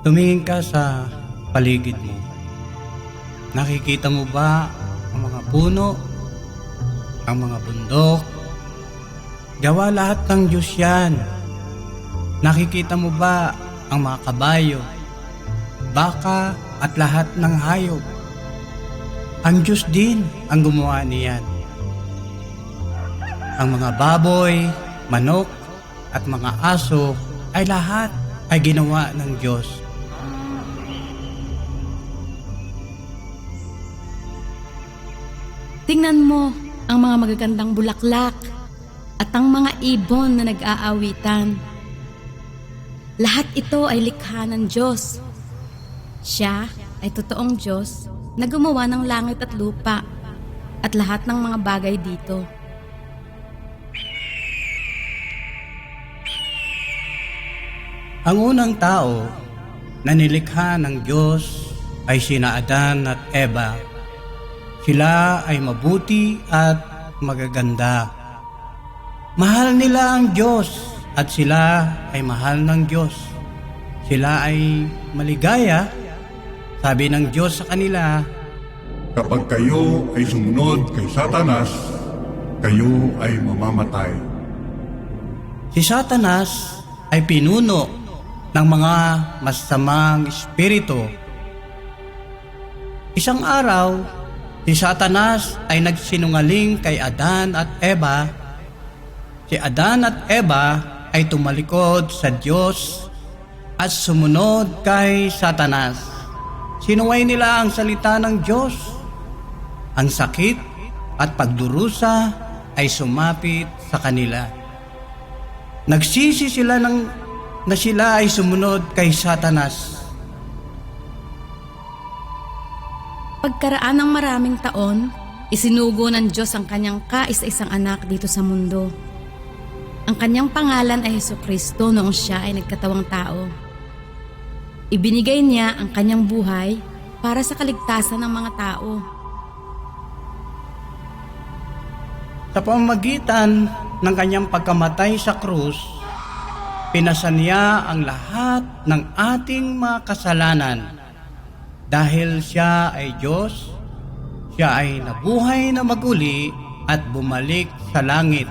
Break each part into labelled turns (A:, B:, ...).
A: Tumingin ka sa paligid mo. Nakikita mo ba ang mga puno, ang mga bundok? Gawa lahat ng Diyos yan. Nakikita mo ba ang mga kabayo, baka at lahat ng hayop? Ang Diyos din ang gumawa niyan. Ang mga baboy, manok at mga aso ay lahat ay ginawa ng Diyos.
B: Tingnan mo ang mga magagandang bulaklak at ang mga ibon na nag-aawitan. Lahat ito ay likha ng Diyos. Siya ay totoong Diyos na gumawa ng langit at lupa at lahat ng mga bagay dito.
A: Ang unang tao na nilikha ng Diyos ay sina Adan at Eva. Sila ay mabuti at magaganda. Mahal nila ang Diyos at sila ay mahal ng Diyos. Sila ay maligaya. Sabi ng Diyos sa kanila,
C: Kapag kayo ay sumunod kay Satanas, kayo ay mamamatay.
A: si Satanas ay pinuno ng mga masamang espiritu. Isang araw, si Satanas ay nagsinungaling kay Adan at Eva. Si Adan at Eva ay tumalikod sa Diyos at sumunod kay Satanas. Sinuway nila ang salita ng Diyos. Ang sakit at pagdurusa ay sumapit sa kanila. Nagsisi sila na sila ay sumunod kay Satanas.
B: Pagkaraan ng maraming taon, isinugo ng Diyos ang kanyang kaisa-isang anak dito sa mundo. Ang kanyang pangalan ay Jesucristo noong siya ay nagkatawang tao. Ibinigay niya ang kanyang buhay para sa kaligtasan ng mga tao.
A: Sa pamamagitan ng kanyang pagkamatay sa krus, pinasan niya ang lahat ng ating mga kasalanan. Dahil siya ay Diyos, siya ay nabuhay na maguli at bumalik sa langit.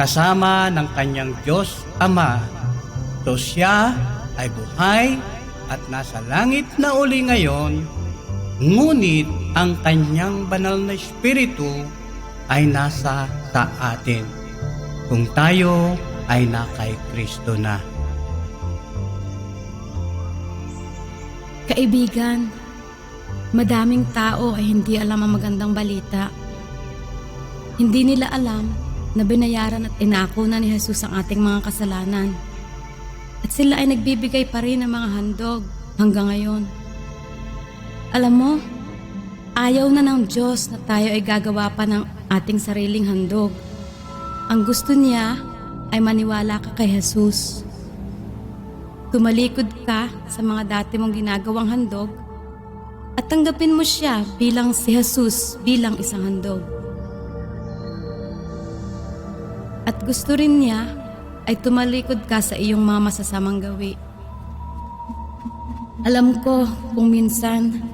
A: Kasama ng kanyang Diyos Ama, so siya ay buhay at nasa langit na uli ngayon, ngunit ang kanyang banal na espiritu ay nasa sa atin kung tayo ay na kay Kristo na.
B: Kaibigan, madaming tao ay hindi alam ang magandang balita. Hindi nila alam na binayaran at inako na ni Jesus ang ating mga kasalanan. At sila ay nagbibigay pa rin ng mga handog hanggang ngayon. Alam mo, ayaw na ng Diyos na tayo ay gagawa pa ng ating sariling handog. Ang gusto niya ay maniwala ka kay Jesus. Tumalikod ka sa mga dati mong ginagawang handog at tanggapin mo siya bilang si Jesus bilang isang handog. At gusto rin niya ay tumalikod ka sa iyong mga masasamang gawi. Alam ko kung minsan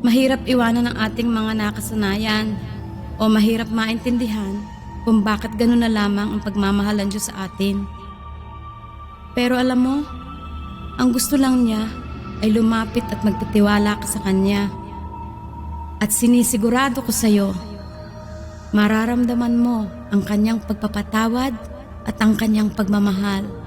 B: mahirap iwanan ang ating mga nakasanayan o mahirap maintindihan kung bakit gano'n na lamang ang pagmamahal ng Diyos sa atin. Pero alam mo, ang gusto lang niya ay lumapit at magtitiwala ka sa Kanya. At sinisigurado ko sa iyo, mararamdaman mo ang Kanyang pagpapatawad at ang Kanyang pagmamahal.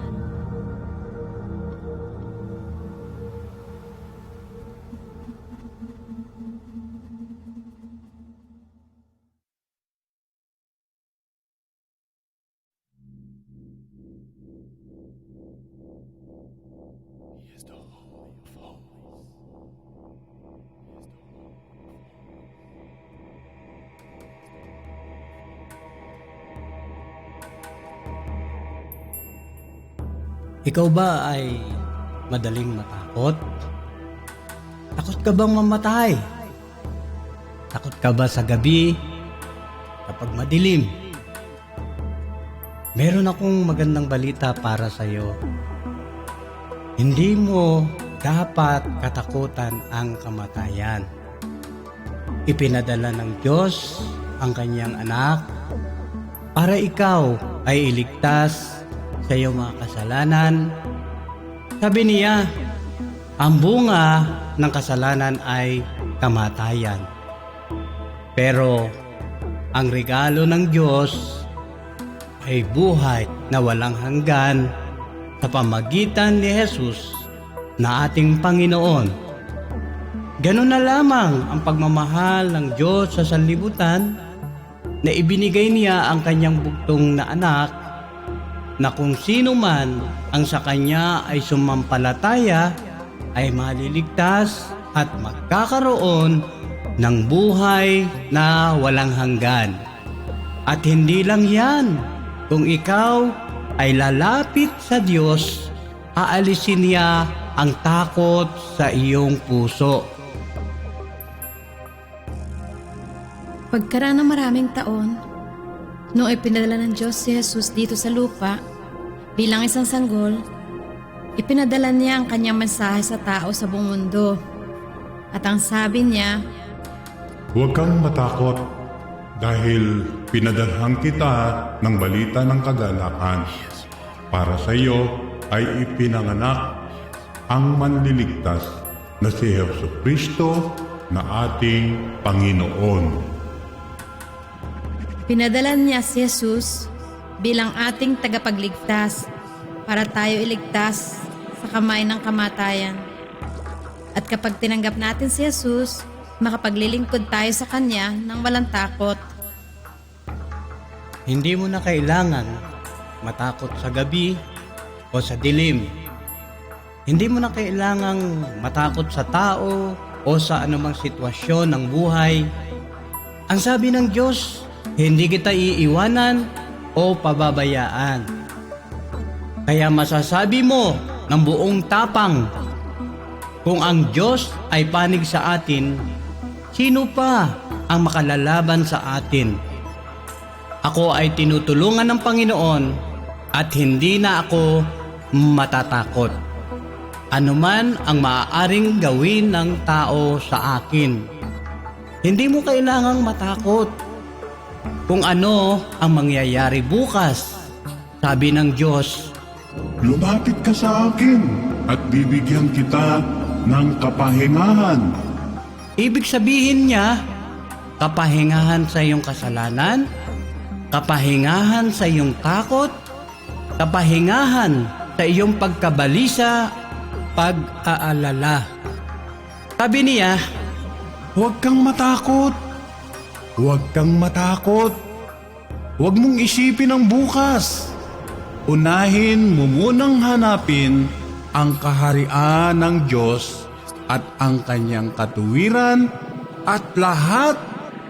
A: Ikaw ba ay madaling matakot? Takot ka bang mamatay? Takot ka ba sa gabi kapag madilim? Meron akong magandang balita para sa iyo. Hindi mo dapat katakutan ang kamatayan. Ipinadala ng Diyos ang kanyang anak para ikaw ay iligtas sa iyong mga kasalanan. Sabi niya, ang bunga ng kasalanan ay kamatayan. Pero ang regalo ng Diyos ay buhay na walang hanggan sa pamagitan ni Jesus na ating Panginoon. Ganun na lamang ang pagmamahal ng Diyos sa sanlibutan na ibinigay niya ang kanyang bugtong na anak na kung sino man ang sa kanya ay sumampalataya ay maliligtas at magkakaroon ng buhay na walang hanggan. At hindi lang yan, kung ikaw ay lalapit sa Diyos, aalisin niya ang takot sa iyong puso.
B: Pagkaraan ng maraming taon, noong ipinadala ng Diyos si Jesus dito sa lupa bilang isang sanggol, ipinadala niya ang kanyang mensahe sa tao sa buong mundo. At ang sabi niya,
C: Huwag kang matakot dahil pinadalhan kita ng balita ng kagalakan. Para sa iyo ay ipinanganak ang manliligtas na si Jesucristo na ating Panginoon.
B: pinadala niya si Jesus bilang ating tagapagligtas para tayo iligtas sa kamay ng kamatayan. At kapag tinanggap natin si Jesus, makapaglilingkod tayo sa Kanya ng walang takot.
A: Hindi mo na kailangan matakot sa gabi o sa dilim. Hindi mo na kailangang matakot sa tao o sa anumang sitwasyon ng buhay. Ang sabi ng Diyos, hindi kita iiwanan o pababayaan. Kaya masasabi mo ng buong tapang, kung ang Diyos ay panig sa atin, sino pa ang makalalaban sa atin? Ako ay tinutulungan ng Panginoon at hindi na ako matatakot. Ano man ang maaaring gawin ng tao sa akin. Hindi mo kailangang matakot kung ano ang mangyayari bukas. Sabi ng Diyos,
C: Lumapit ka sa akin at bibigyan kita ng kapahingahan.
A: ibig sabihin niya, kapahingahan sa iyong kasalanan, kapahingahan sa iyong takot, kapahingahan sa iyong pagkabalisa, pag-aalala. Sabi niya,
C: Huwag kang matakot. Huwag kang matakot. Huwag mong isipin ang bukas. Unahin mo munang hanapin ang kaharian ng Diyos at ang kanyang katuwiran at lahat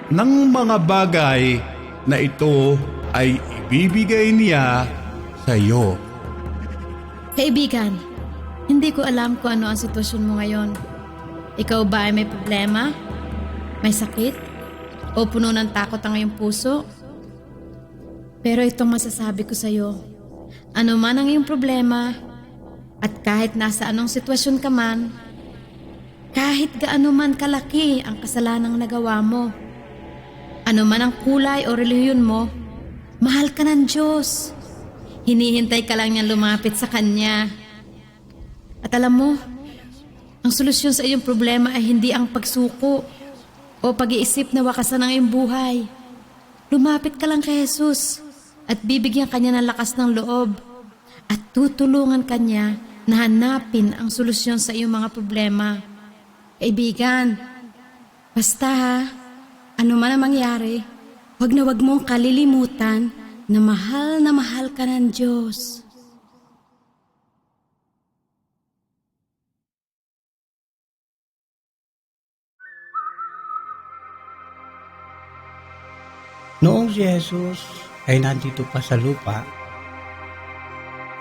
C: ng mga bagay na ito ay ibibigay niya sa iyo.
B: Kaibigan, hindi ko alam kung ano ang sitwasyon mo ngayon. Ikaw ba ay may problema? May sakit? O puno ng takot ang iyong puso? Pero itong masasabi ko sa iyo, ano man ang iyong problema, at kahit nasa anong sitwasyon ka man, kahit gaano man kalaki ang kasalanang nagawa mo, ano man ang kulay o relihiyon mo, mahal ka ng Diyos. Hinihintay ka lang niyang lumapit sa Kanya. At alam mo, ang solusyon sa iyong problema ay hindi ang pagsuko o pag-iisip na wakasan ang iyong buhay. Lumapit ka lang kay Jesus at bibigyan Kanya ng lakas ng loob at tutulungan Kanya na hanapin ang solusyon sa iyong mga problema. Kaibigan, basta ha, ano man ang mangyari, wag mong kalilimutan na mahal ka ng Diyos.
A: noong si Jesus ay nandito pa sa lupa,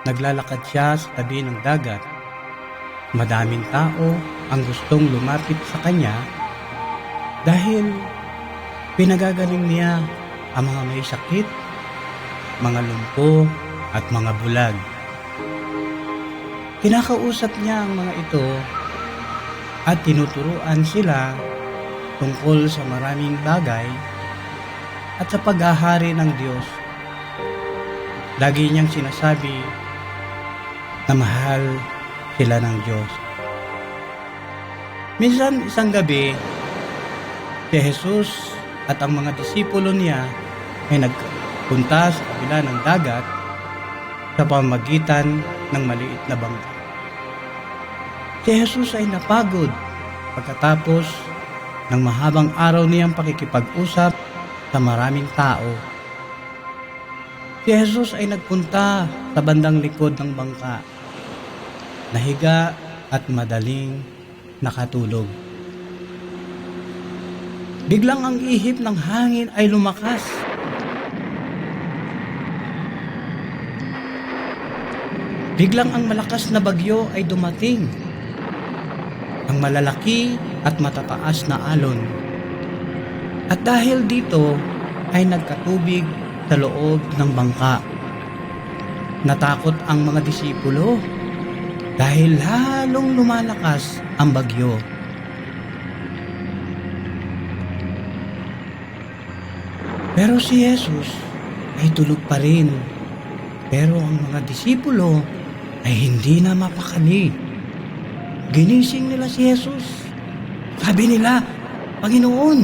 A: naglalakad siya sa tabi ng dagat. Madaming tao ang gustong lumapit sa kanya dahil pinagagaling niya ang mga may sakit, mga lumpo at mga bulag. Kinakausap niya ang mga ito at tinuturuan sila tungkol sa maraming bagay at sa paghahari ng Diyos. Lagi niyang sinasabi na mahal sila ng Diyos. Minsan isang gabi, si Jesus at ang mga disipulo niya ay nagpunta sa kabila ng dagat sa pamamagitan ng maliit na bangka. Si Jesus ay napagod pagkatapos ng mahabang araw niyang pakikipag-usap sa maraming tao. Si Jesus ay nagpunta sa bandang likod ng bangka, nahiga at madaling nakatulog. Biglang ang ihip ng hangin ay lumakas. Biglang ang malakas na bagyo ay dumating. Ang malalaki at matataas na alon. At dahil dito ay nagkatubig sa loob ng bangka. Natakot ang mga disipulo dahil lalong lumalakas ang bagyo. Pero si Jesus ay tulog pa rin. Pero ang mga disipulo ay hindi na mapakali. Ginising nila si Jesus. Sabi nila, Panginoon,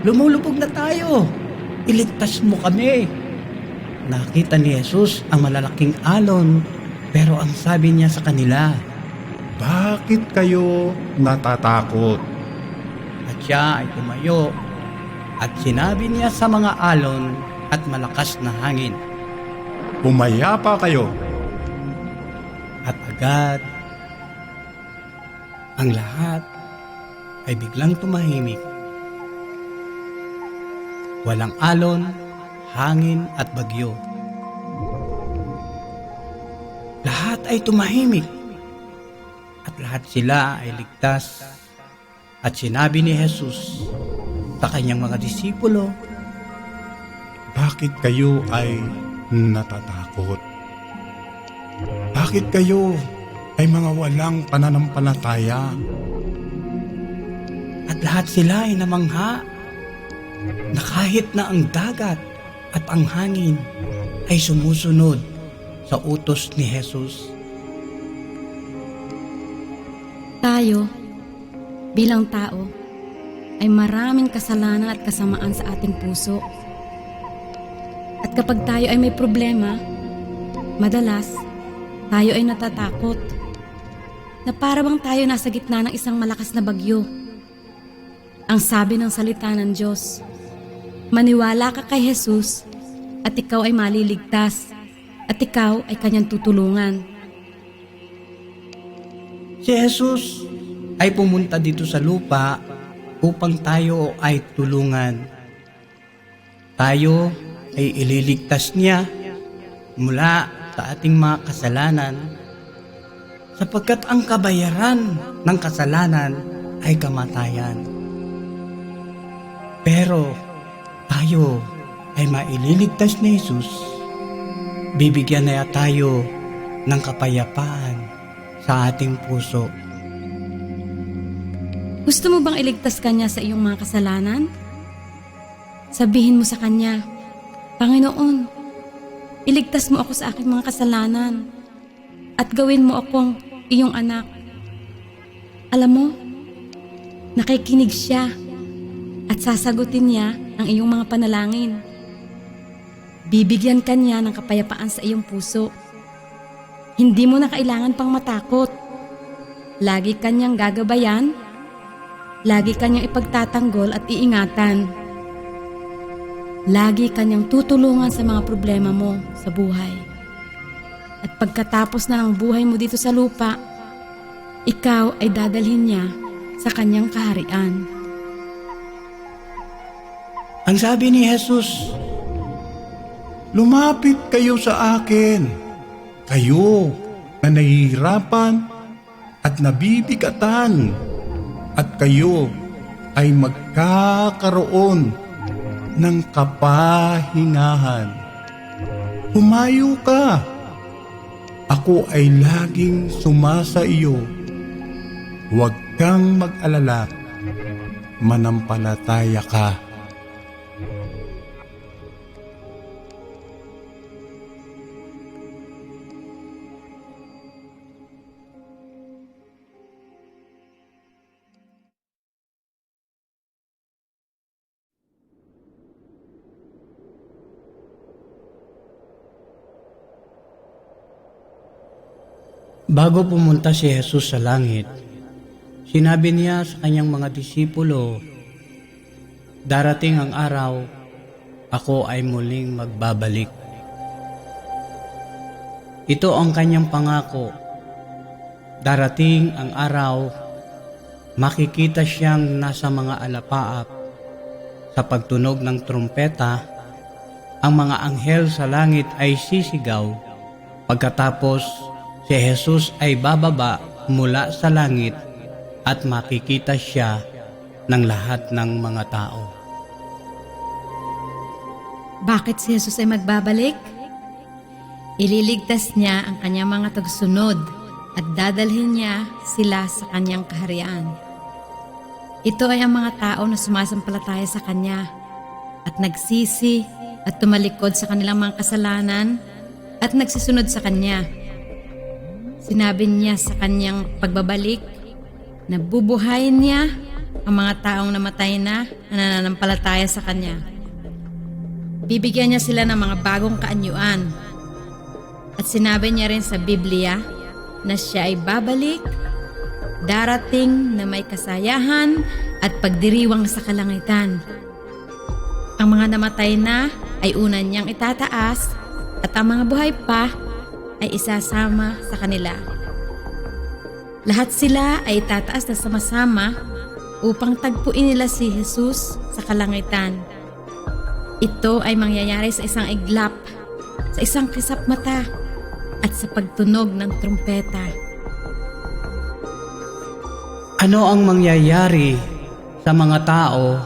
A: lumulubog na tayo. Iligtas mo kami. Nakita ni Jesus ang malalaking alon, pero ang sabi niya sa kanila,
C: Bakit kayo natatakot?
A: at siya ay tumayo at sinabi niya sa mga alon at malakas na hangin.
C: Pumayapa kayo.
A: At agad, ang lahat ay biglang tumahimik. Walang alon, hangin at bagyo. Lahat ay tumahimik at lahat sila ay ligtas. At sinabi ni Jesus sa kanyang mga disipulo,
C: Bakit kayo ay natatakot? Bakit kayo ay mga walang pananampalataya?
A: at lahat sila ay namangha na kahit na ang dagat at ang hangin ay sumusunod sa utos ni Jesus.
B: Tayo, bilang tao, ay maraming kasalanan at kasamaan sa ating puso. At kapag tayo ay may problema, madalas, tayo ay natatakot na para bang tayo nasa gitna ng isang malakas na bagyo. Ang sabi ng salita ng Diyos, maniwala ka kay Jesus at ikaw ay maliligtas at ikaw ay kanyang tutulungan.
A: Si Jesus ay pumunta dito sa lupa upang tayo ay tulungan. Tayo ay ililigtas niya mula sa ating mga kasalanan sapagkat ang kabayaran ng kasalanan ay kamatayan. Pero tayo ay maililigtas ni Jesus, bibigyan niya tayo ng kapayapaan sa ating puso.
B: Gusto mo bang iligtas ka niya sa iyong mga kasalanan? Sabihin mo sa kanya, Panginoon, iligtas mo ako sa aking mga kasalanan at gawin mo akong iyong anak. Alam mo, nakikinig siya at sasagutin niya ang iyong mga panalangin. Bibigyan ka niya ng kapayapaan sa iyong puso. Hindi mo na kailangan pang matakot. Lagi kanyang gagabayan, lagi kanyang ipagtatanggol at iingatan. Lagi kanyang tutulungan sa mga problema mo sa buhay. At pagkatapos na ng buhay mo dito sa lupa, ikaw ay dadalhin niya sa kanyang kaharian.
A: Ang sabi ni Jesus,
C: Lumapit kayo sa akin, kayo na nahihirapan at nabibigatan, at kayo ay magkakaroon ng kapahingahan. Humayo ka Ako ay laging sumasa iyo. Huwag kang mag-alala, manampalataya ka.
A: Bago pumunta si Jesus sa langit, sinabi niya sa kanyang mga disipulo, "Darating ang araw, ako ay muling magbabalik." Ito ang kanyang pangako. Darating ang araw, makikita siyang nasa mga alapaap. Sa pagtunog ng trumpeta, ang mga anghel sa langit ay sisigaw. Pagkatapos, si Jesus ay bababa mula sa langit at makikita siya ng lahat ng mga tao.
B: Bakit si Jesus ay magbabalik? Ililigtas niya ang kanyang mga tagasunod at dadalhin niya sila sa kanyang kaharian. Ito ay ang mga tao na sumasampalataya sa kanya at nagsisi at tumalikod sa kanilang mga kasalanan at nagsisunod sa kanya. Sinabi niya sa kanyang pagbabalik na bubuhayin niya ang mga taong namatay na nananampalataya sa kanya. Bibigyan niya sila ng mga bagong kaanyuan. At sinabi niya rin sa Biblia na siya ay babalik, darating na may kasayahan at pagdiriwang sa kalangitan. Ang mga namatay na ay una niyang itataas at ang mga buhay pa ay isasama sa kanila. Lahat sila ay itataas na sama-sama upang tagpuin nila si Jesus sa kalangitan. Ito ay mangyayari sa isang iglap, sa isang kisap mata, at sa pagtunog ng trumpeta.
A: Ano ang mangyayari sa mga tao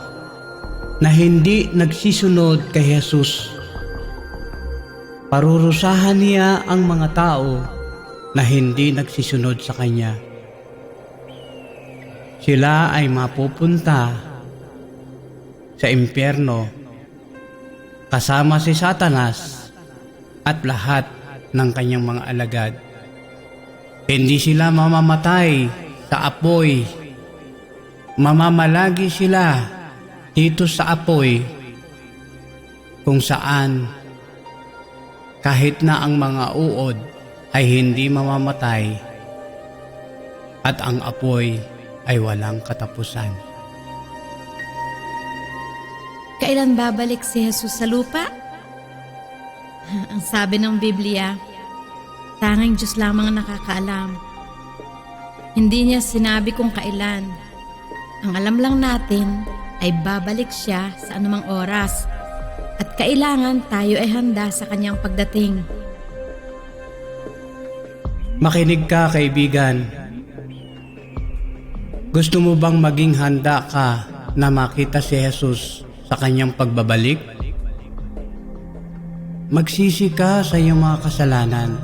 A: na hindi nagsisunod kay Jesus? Parurusahan niya ang mga tao na hindi nagsisunod sa Kanya. Sila ay mapupunta sa impyerno kasama si Satanas at lahat ng kanyang mga alagad. Hindi sila mamamatay sa apoy. Mamamalagi sila dito sa apoy kung saan kahit na ang mga uod ay hindi mamamatay at ang apoy ay walang katapusan.
B: Kailan babalik si Jesus sa lupa? Ang sabi ng Biblia, tanging Diyos lamang ang nakakaalam. Hindi niya sinabi kung kailan. Ang alam lang natin ay babalik siya sa anumang oras at kailangan tayo ay handa sa kanyang pagdating.
A: Makinig ka, kaibigan. Gusto mo bang maging handa ka na makita si Jesus sa kanyang pagbabalik? Magsisi ka sa iyong mga kasalanan.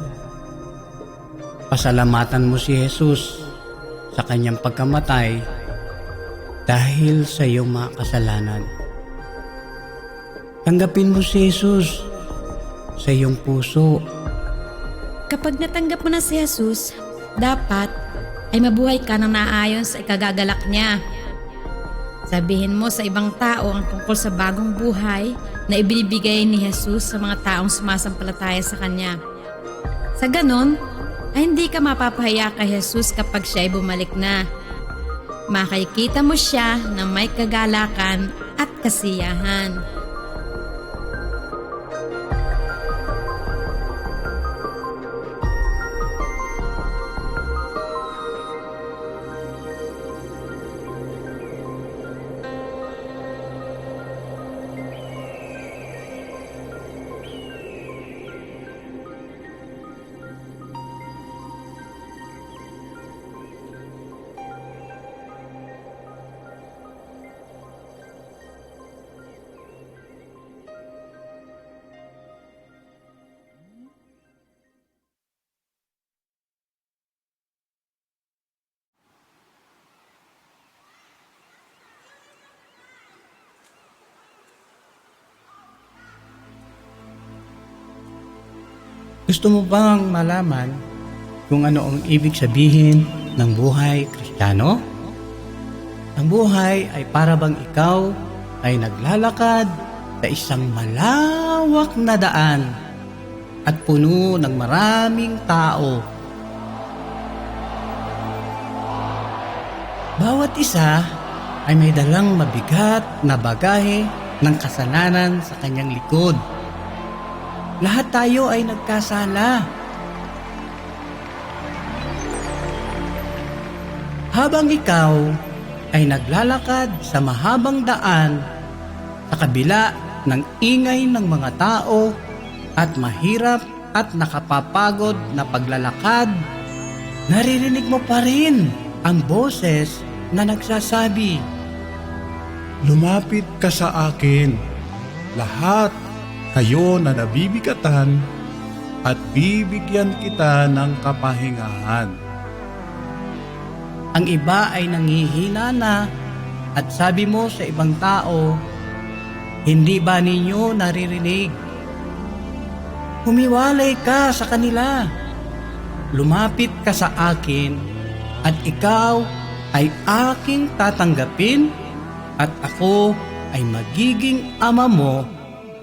A: Pasalamatan mo si Jesus sa kanyang pagkamatay dahil sa iyong mga kasalanan. Tanggapin mo si Jesus sa iyong puso.
B: Kapag natanggap mo na si Jesus, dapat ay mabuhay ka nang naayon sa ikagagalak niya. Sabihin mo sa ibang tao ang tungkol sa bagong buhay na ibinibigay ni Jesus sa mga taong sumasampalataya sa Kanya. Sa ganon, ay hindi ka mapapahiya kay Jesus kapag siya ay bumalik na. Makikita mo siya na may kagalakan at kasiyahan.
A: Gusto mo bang malaman kung ano ang ibig sabihin ng buhay Kristiyano? Ang buhay ay para bang ikaw ay naglalakad sa isang malawak na daan at puno ng maraming tao. Bawat isa ay may dalang mabigat na bagahe ng kasalanan sa kanyang likod. Lahat tayo ay nagkasala. Habang ikaw ay naglalakad sa mahabang daan sa kabila ng ingay ng mga tao at mahirap at nakapapagod na paglalakad, naririnig mo pa rin ang boses na nagsasabi,
C: Lumapit ka sa akin, lahat kayo na nabibigatan at bibigyan kita ng kapahingahan.
A: ang iba ay nangihina na at sabi mo sa ibang tao, hindi ba ninyo naririnig? Humiwalay ka sa kanila. Lumapit ka sa akin at ikaw ay aking tatanggapin at ako ay magiging ama mo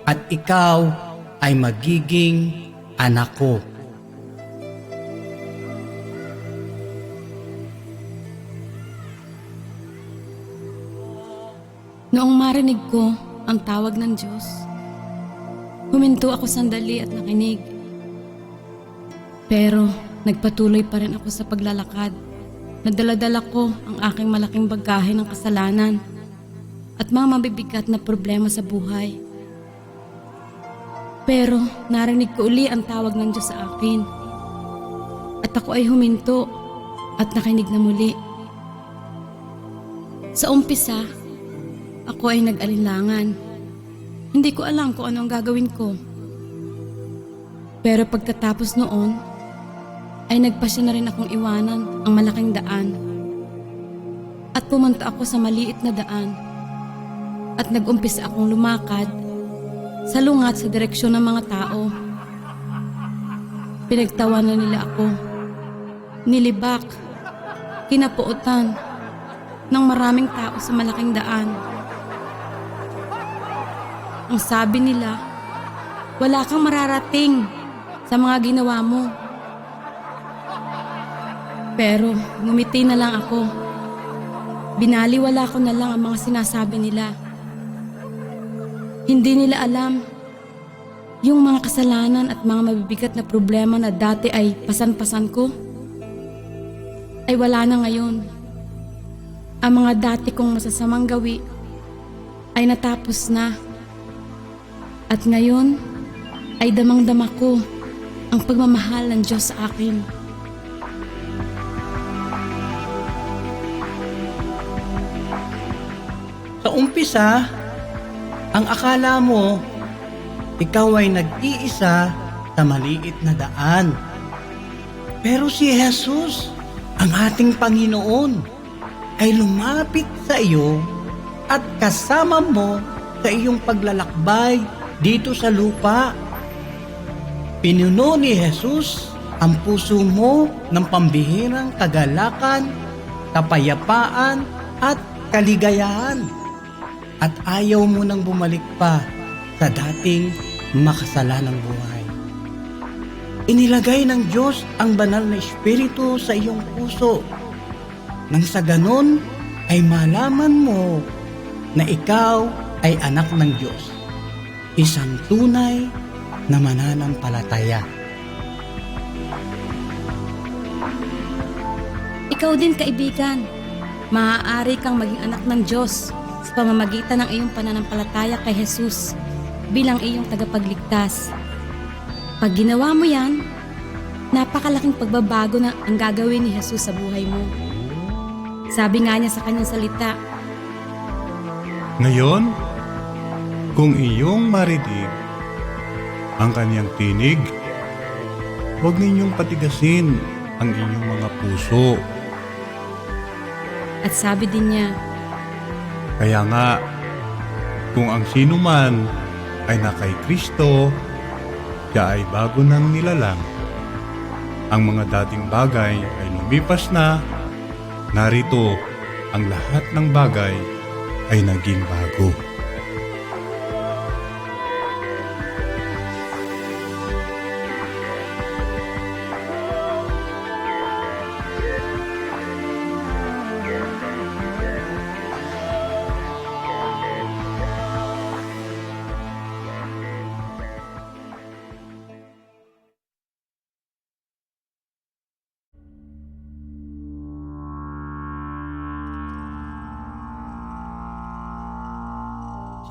A: at ikaw ay magiging anak ko.
B: Noong marinig ko ang tawag ng Diyos, huminto ako sandali at nakinig. Pero nagpatuloy pa rin ako sa paglalakad. Nadala-dala ko ang aking malaking bagahe ng kasalanan at mga mabibigat na problema sa buhay. Pero narinig ko uli ang tawag ng Diyos sa akin. At ako ay huminto at nakinig na muli. Sa umpisa, ako ay nag-alinlangan. Hindi ko alam kung ano ang gagawin ko. Pero pagtatapos noon, ay nagpasya na rin akong iwanan ang malaking daan. At pumunta ako sa maliit na daan. At nag-umpisa akong lumakad sa lungat sa direksyon ng mga tao. Pinagtawanan nila ako. Nilibak, kinapuutan ng maraming tao sa malaking daan. Ang sabi nila, wala kang mararating sa mga ginawa mo. Pero ngumiti na lang ako. Binaliwala ko na lang ang mga sinasabi nila. Hindi nila alam yung mga kasalanan at mga mabibigat na problema na dati ay pasan-pasan ko ay wala na ngayon. Ang mga dati kong masasamang gawi ay natapos na. At ngayon ay damang-dama ko ang pagmamahal ng Diyos sa akin.
A: Sa umpisa, ang akala mo, ikaw ay nag-iisa sa maliit na daan. Pero si Jesus, ang ating Panginoon, ay lumapit sa iyo at kasama mo sa iyong paglalakbay dito sa lupa. Pinuno ni Jesus ang puso mo ng pambihirang kagalakan, kapayapaan at kaligayahan. At ayaw mo nang bumalik pa sa dating makasalanang buhay. Inilagay ng Diyos ang banal na Espiritu sa iyong puso. Nang sa ganon ay malaman mo na ikaw ay anak ng Diyos, isang tunay na mananampalataya.
B: Ikaw din, kaibigan, maaari kang maging anak ng Diyos sa pamamagitan ng iyong pananampalataya kay Jesus bilang iyong tagapagligtas. Pag ginawa mo yan, napakalaking pagbabago na ang gagawin ni Jesus sa buhay mo. Sabi nga niya sa kanyang salita,
C: Ngayon, kung iyong marinig ang kanyang tinig, huwag ninyong patigasin ang inyong mga puso.
B: at sabi din niya,
C: Kaya nga, kung ang sino man ay na kay Kristo, siya ay bago nang nilalang. Ang mga dating bagay ay lumipas na, narito ang lahat ng bagay ay naging bago.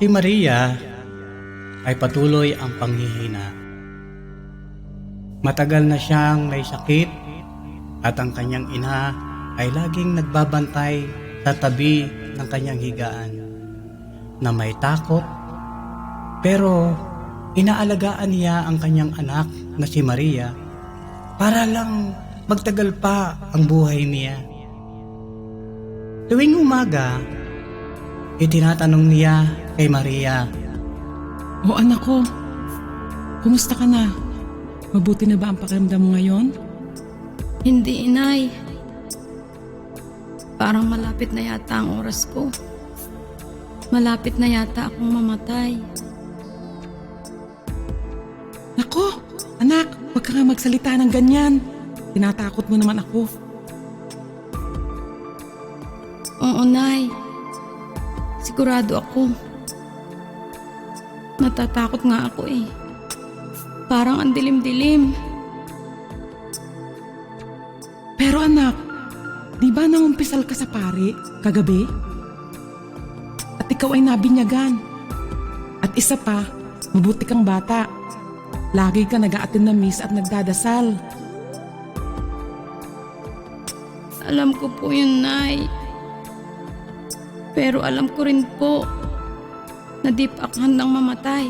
A: Si Maria ay patuloy ang panghihina. Matagal na siyang may sakit at ang kanyang ina ay laging nagbabantay sa tabi ng kanyang higaan na may takot, pero inaalagaan niya ang kanyang anak na si Maria para lang magtagal pa ang buhay niya. Tuwing umaga, itinatanong niya kay Maria,
D: O anak ko, kumusta ka na? Mabuti na ba ang pakiramdam mo ngayon?
B: Hindi, inay. Parang malapit na yata ang oras ko. Malapit na yata akong mamatay.
D: Nako, anak, huwag ka nga magsalita ng ganyan. Tinatakot mo naman ako.
B: Oo, nay. Sigurado ako. Natatakot nga ako eh. Parang ang dilim-dilim.
D: Pero anak, di ba nangumpisal ka sa pari kagabi? At ikaw ay nabinyagan. At isa pa, mabuti kang bata. Lagi ka nag-a-attend ng miss at nagdadasal.
B: Alam ko po yun, nay. Pero alam ko rin po na di pa ako handang mamatay.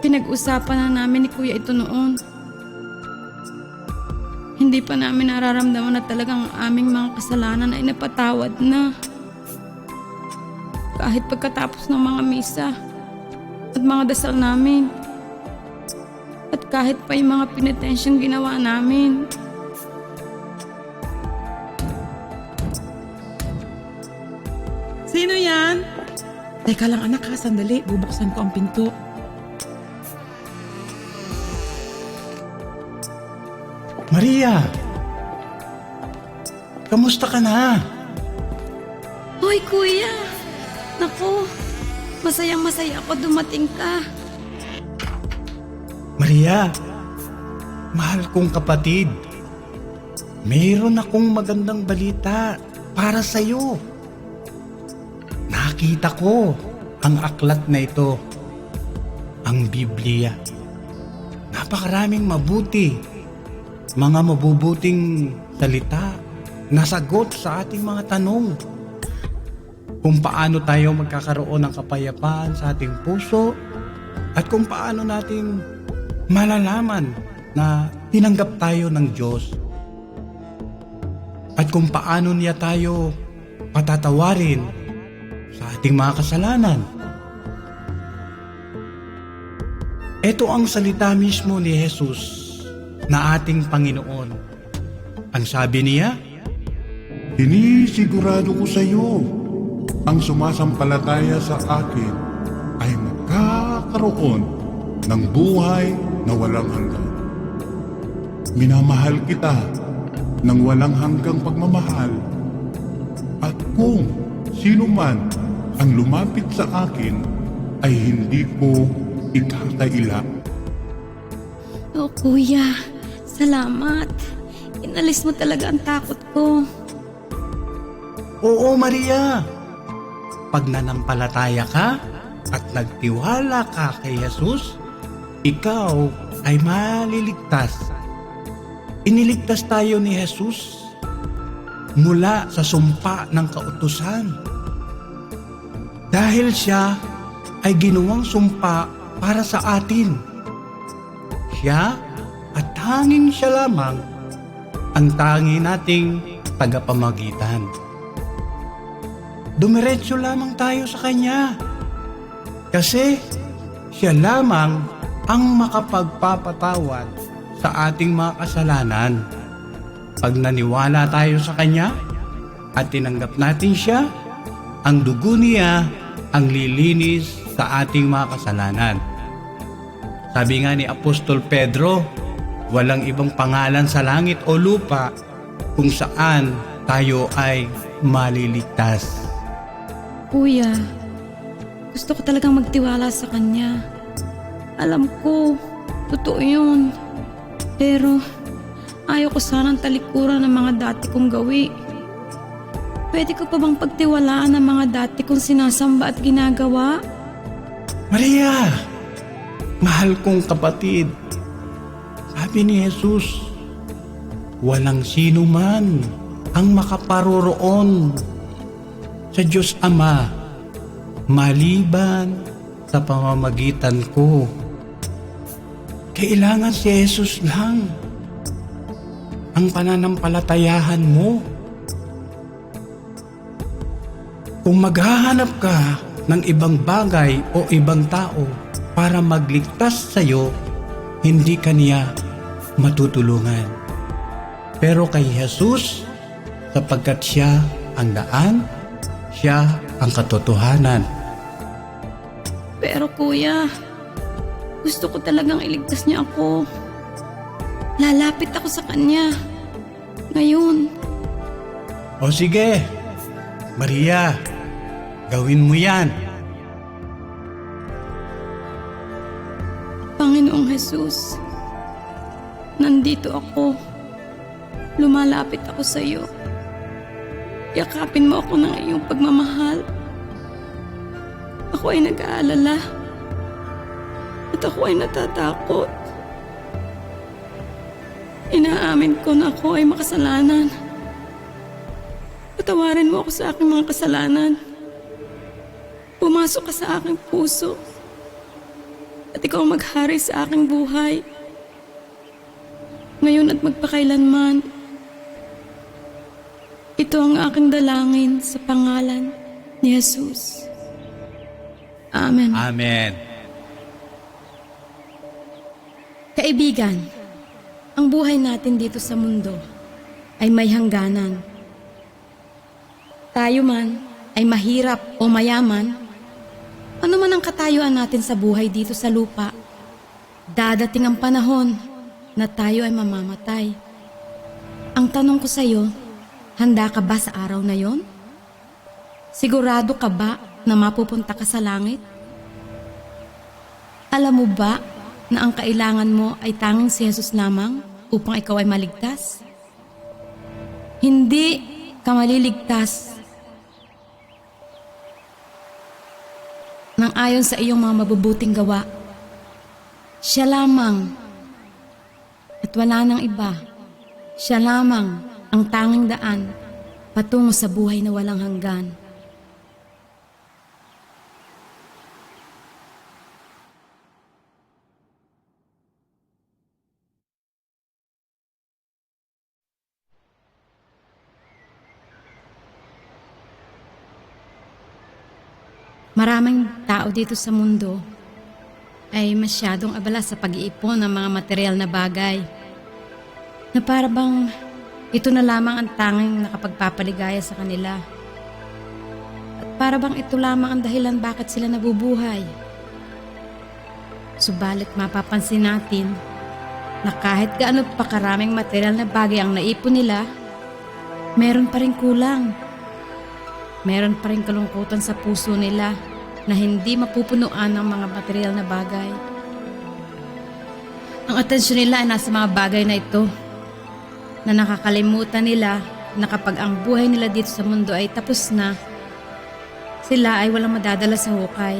B: Pinag-usapan na namin ni Kuya ito noon. Hindi pa namin nararamdaman na talagang ang aming mga kasalanan ay napatawad na. Kahit pagkatapos ng mga misa at mga dasal namin. At kahit pa yung mga penitensyang ginawa namin.
D: Sino yan? Teka lang anak ha, sandali. Bubuksan ko ang pinto.
A: Maria! Kamusta ka na?
B: Hoy, Kuya! Naku, masayang-masaya ako dumating ka.
A: Maria, mahal kong kapatid, mayroon akong magandang balita para sa'yo. Nakita ko ang aklat na ito, ang Biblia. Napakaraming mabuti, mga mabubuting salita na sagot sa ating mga tanong. Kung paano tayo magkakaroon ng kapayapaan sa ating puso at kung paano natin malalaman na tinanggap tayo ng Diyos at kung paano niya tayo patatawarin sa ating mga kasalanan. Ito ang salita mismo ni Jesus na ating Panginoon. Ang sabi niya,
C: Sinisigurado ko sa iyo, ang sumasampalataya sa akin ay magkakaroon ng buhay na walang hanggan. Minamahal kita ng walang hanggang pagmamahal. At kung sino man ang lumapit sa akin ay hindi ko ikakaila.
B: Oh, Kuya, salamat. Inalis mo talaga ang takot ko.
A: Oo, Maria. Pag nanampalataya ka at nagtiwala ka kay Jesus, ikaw ay maliligtas. Iniligtas tayo ni Jesus mula sa sumpa ng kautusan. Dahil siya ay ginawang sumpa para sa atin. Siya at tanging siya lamang ang tangi nating tagapamagitan. Dumiretso lamang tayo sa Kanya kasi siya lamang ang makapagpapatawad sa ating mga kasalanan. Pag naniwala tayo sa Kanya at tinanggap natin siya, ang dugo niya ang lilinis sa ating mga kasalanan. Sabi nga ni Apostol Pedro, walang ibang pangalan sa langit o lupa kung saan tayo ay maliligtas.
B: Kuya, gusto ko talagang magtiwala sa kanya. Alam ko, totoo yun. Pero, ayaw ko sanang talikuran ng mga dati kong gawi. Pwede ko pa bang pagtiwalaan ang mga dati kong sinasamba at ginagawa?
A: Maria, mahal kong kapatid, sabi ni Jesus, walang sino man ang makaparoroon sa Diyos Ama maliban sa pamamagitan ko. Kailangan si Jesus lang ang pananampalatayahan mo. Kung maghahanap ka ng ibang bagay o ibang tao para magligtas sa iyo, hindi ka niya matutulungan. Pero kay Jesus, sapagkat siya ang daan, siya ang katotohanan.
B: Pero kuya, gusto ko talagang iligtas niya ako. Lalapit ako sa kanya. Ngayon.
A: O sige, Maria, gawin mo yan.
B: Panginoong Jesus, nandito ako. Lumalapit ako sa iyo. Yakapin mo ako ng iyong pagmamahal. Ako ay nag-aalala. At ako ay natatakot. Inaamin ko na ako ay makasalanan. Patawarin mo ako sa aking mga kasalanan. Pumasok ka sa aking puso. At ikaw maghari sa aking buhay. Ngayon at magpakailanman. Ito ang aking dalangin sa pangalan ni Jesus. Amen.
A: Amen.
B: Kaibigan, ang buhay natin dito sa mundo ay may hangganan. Tayo man ay mahirap o mayaman, ano man ang katayuan natin sa buhay dito sa lupa, dadating ang panahon na tayo ay mamamatay. Ang tanong ko sa iyo, handa ka ba sa araw na yon? Sigurado ka ba na mapupunta ka sa langit? Alam mo ba na ang kailangan mo ay tanging si Jesus lamang upang ikaw ay maligtas? Hindi ka maliligtas nang ayon sa iyong mga mabubuting gawa. Siya lamang at wala nang iba. Siya lamang ang tanging daan patungo sa buhay na walang hanggan. Maraming tao dito sa mundo ay masyadong abala sa pag-iipon ng mga material na bagay na para bang ito na lamang ang tanging nakapagpapaligaya sa kanila. At para bang ito lamang ang dahilan bakit sila nabubuhay. Subalit mapapansin natin na kahit gaano pa karaming material na bagay ang naipon nila, meron pa rin kulang. Meron pa rin kalungkutan sa puso nila na hindi mapupunuan ng mga material na bagay. Ang atensyon nila ay nasa mga bagay na ito, na nakakalimutan nila na kapag ang buhay nila dito sa mundo ay tapos na, sila ay walang madadala sa hukay.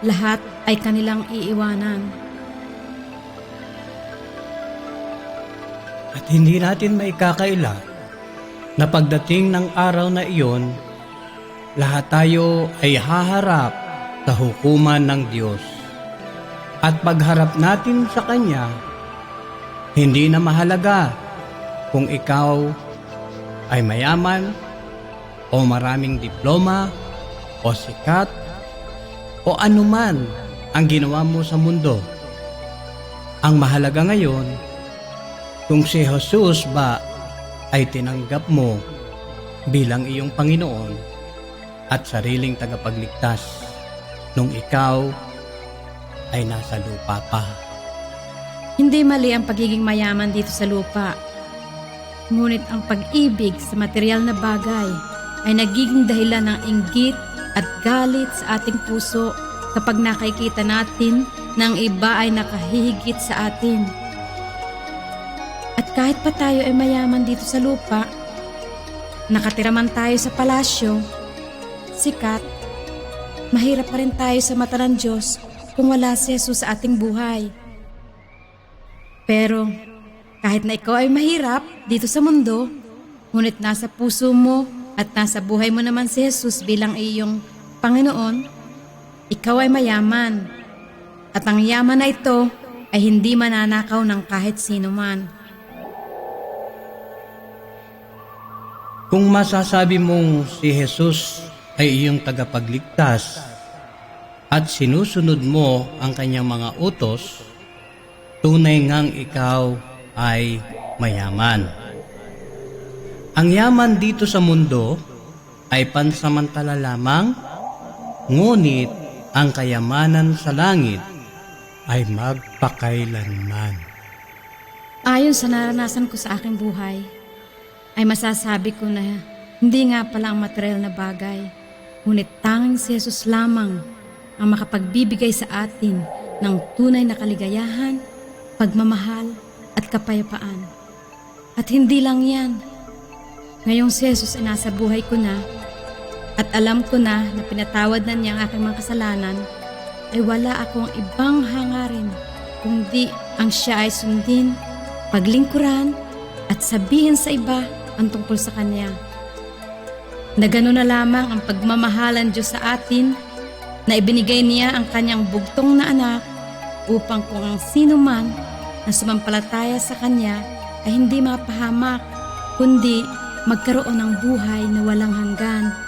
B: Lahat ay kanilang iiwanan.
A: At hindi natin maikakaila na pagdating ng araw na iyon, lahat tayo ay haharap sa hukuman ng Diyos. At pagharap natin sa Kanya, hindi na mahalaga kung ikaw ay mayaman o maraming diploma o sikat o anuman ang ginawa mo sa mundo. Ang mahalaga ngayon, kung si Jesus ba ay tinanggap mo bilang iyong Panginoon at sariling tagapagligtas nung ikaw ay nasa lupa pa.
B: Hindi mali ang pagiging mayaman dito sa lupa. Ngunit ang pag-ibig sa material na bagay ay nagiging dahilan ng inggit at galit sa ating puso kapag nakikita natin na ang iba ay nakahihigit sa atin. At kahit pa tayo ay mayaman dito sa lupa, nakatira man tayo sa palasyo, sikat, mahirap pa rin tayo sa mata ng Diyos kung wala si Jesus sa ating buhay. Pero kahit na ikaw ay mahirap dito sa mundo, ngunit nasa puso mo at nasa buhay mo naman si Jesus bilang iyong Panginoon, ikaw ay mayaman. At ang yaman na ito ay hindi mananakaw ng kahit sino man.
A: Kung masasabi mong si Jesus ay iyong tagapagligtas at sinusunod mo ang kanyang mga utos, tunay ngang ikaw ay mayaman. Ang yaman dito sa mundo ay pansamantala lamang, ngunit ang kayamanan sa langit ay magpakailanman.
B: Ayon sa naranasan ko sa aking buhay, ay masasabi ko na hindi nga pala ang material na bagay, ngunit tanging si Jesus lamang ang makapagbibigay sa atin ng tunay na kaligayahan, pagmamahal at kapayapaan. At hindi lang yan. Ngayong si Jesus ay nasa buhay ko na at alam ko na pinatawad na niya ang aking mga kasalanan, ay wala akong ibang hangarin kundi ang siya ay sundin, paglingkuran at sabihin sa iba ang tungkol sa Kanya. Na gano'n na lamang ang pagmamahalan Diyos sa atin na ibinigay niya ang Kanyang bugtong na anak upang kung ang sino man na sumampalataya sa Kanya ay hindi mapahamak kundi magkaroon ng buhay na walang hanggan.